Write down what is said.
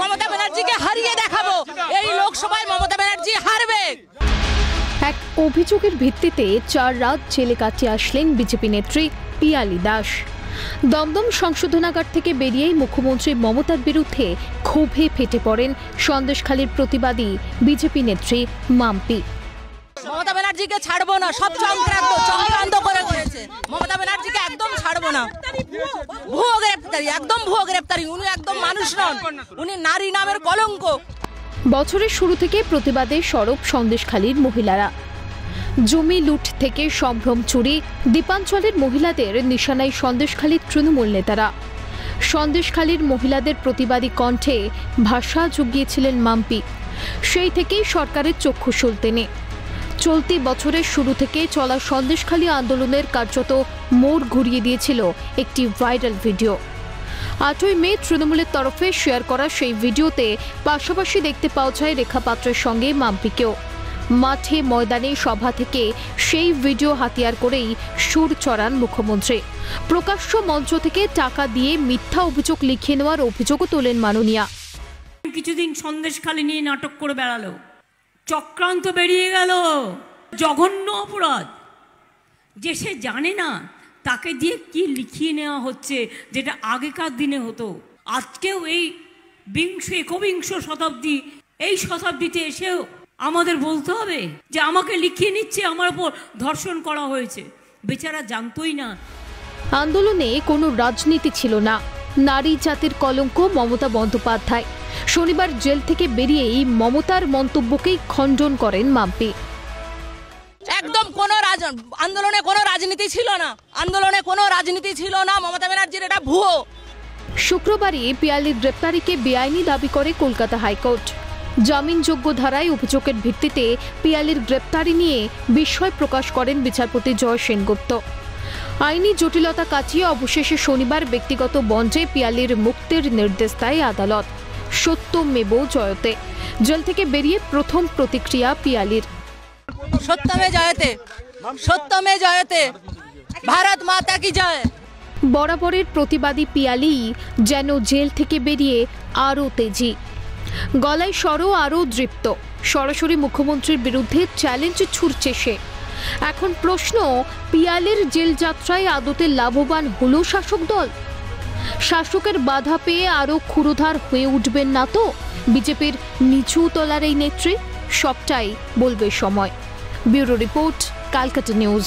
মমতা ব্যানার্জিকে হারিয়ে দেখাবো। এই লোকসভায় মমতা ব্যানার্জি হারবে। এক অভিযোগের ভিত্তিতে 4 রাত জেলে কাটিয়ে আসলেন বিজেপি নেত্রী পিয়ালি দাস। দমদম সংশোধনাগার থেকে বেরিয়েই মুখ্যমন্ত্রী মমতার বিরুদ্ধে ক্ষোভে ফেটে পড়েন সন্দেশখালীর প্রতিবাদী বিজেপি নেত্রী মাম্পি। মমতা ব্যানার্জিকে ছাড়বো না, সব চক্রান্ত করে করেছে। মমতা ব্যানার্জিকে একদম ছাড়বো না। ভুয়ো গ্রেপ্তারি, একদম ভুয়ো গ্রেপ্তারি। উনি একদম মানুষ নন, উনি নারী নামের কলঙ্ক। বছরের শুরু থেকে প্রতিবাদে সরব সন্দেশখালীর মহিলারা। জমি লুট থেকে সম্ভ্রম চুরি, দ্বীপাঞ্চলের মহিলাদের নিশানায় সন্দেশখালীর তৃণমূল নেতারা। সন্দেশখালীর মহিলাদের প্রতিবাদী কণ্ঠে ভাষা জুগিয়েছিলেন মাম্পি। সেই থেকেই সরকারের চক্ষু সলতেনে। চলতি বছরের শুরু থেকে চলা সন্দেশখালী আন্দোলনের কার্যত মোড় ঘুরিয়ে দিয়েছিল একটি ভাইরাল ভিডিও। 8ই মে তৃণমূলের তরফে শেয়ার করা সেই ভিডিওতে পাশাপাশি দেখতে পাওয়া যায় রেখা পাত্রের সঙ্গে মাম্পিকেও। মাঠে ময়দানে সভা থেকে সেই ভিডিও হাতিয়ার করেই সুর চড়ান মুখ্যমন্ত্রী। প্রকাশ্য মঞ্চ থেকে টাকা দিয়ে মিথ্যা অভিযোগ লিখিয়ে নেওয়ার অভিযোগও তোলেন মাননীয়া। কিছুদিন সন্দেশখালী নিয়ে নাটক করে বেড়ালো, চক্রান্ত বেরিয়ে গেল, জঘন্য অপরাধ। যে সে জানে না তাকে দিয়ে কি লিখিয়ে নেওয়া হচ্ছে, যেটা আগেকার দিনে হতো। আজকেও এই একবিংশ শতাব্দী, এই শতাব্দীতে এসেও আমাদের বলতে হবে যে আমাকে লিখিয়ে নিচ্ছে, আমার উপর ধর্ষণ করা হয়েছে। বেচারা জানতোই না। আন্দোলনে কোনো রাজনীতি ছিল না, নারী জাতির কলঙ্ক মমতা বন্দ্যোপাধ্যায়। শনিবার জেল থেকে বেরিয়েই মমতার মন্তব্যকেই খণ্ডন করেন মাম্পি। একদম কোনো আন্দোলনে কোনো রাজনীতি ছিল না, আন্দোলনে কোনো রাজনীতি ছিল না। মমতা ব্যানার্জির এটা ভুয়ো। শুক্রবারই পিয়ালির গ্রেপ্তারিকে বেআইনি দাবি করে কলকাতা হাইকোর্ট। জামিনযোগ্য ধারায় অভিযোগের ভিত্তিতে পিয়ালির গ্রেপ্তারি নিয়ে বিস্ময় প্রকাশ করেন বিচারপতি জয় সেনগুপ্ত। আইনি জটিলতা কাটিয়ে অবশেষে শনিবার ব্যক্তিগত বন্ডে পিয়ালির মুক্তির নির্দেশ দেয় আদালত। সত্যমেব জয়তে। জেল থেকে বেরিয়ে প্রথম প্রতিক্রিয়া পিয়ালির। সত্যমে জয়তে, সত্যমে জয়তে, ভারত মাতা কি জয়। বরাবরের প্রতিবাদী পিয়ালি যেন জেল থেকে বেরিয়ে আরও তেজি, গলায় স্বরও আরও দৃপ্ত। সরাসরি মুখ্যমন্ত্রীর বিরুদ্ধে চ্যালেঞ্জ ছুড়ছে সে। এখন প্রশ্ন, পিয়ালির জেল যাত্রায় আদতে লাভবান হলো শাসক দল? শাসকের বাধা পেয়ে আরও ক্ষুরোধার হয়ে উঠবেন না তো বিজেপির নিচু তলার এই নেত্রী? সবটাই বলবে সময়। Bureau report, Calcutta news.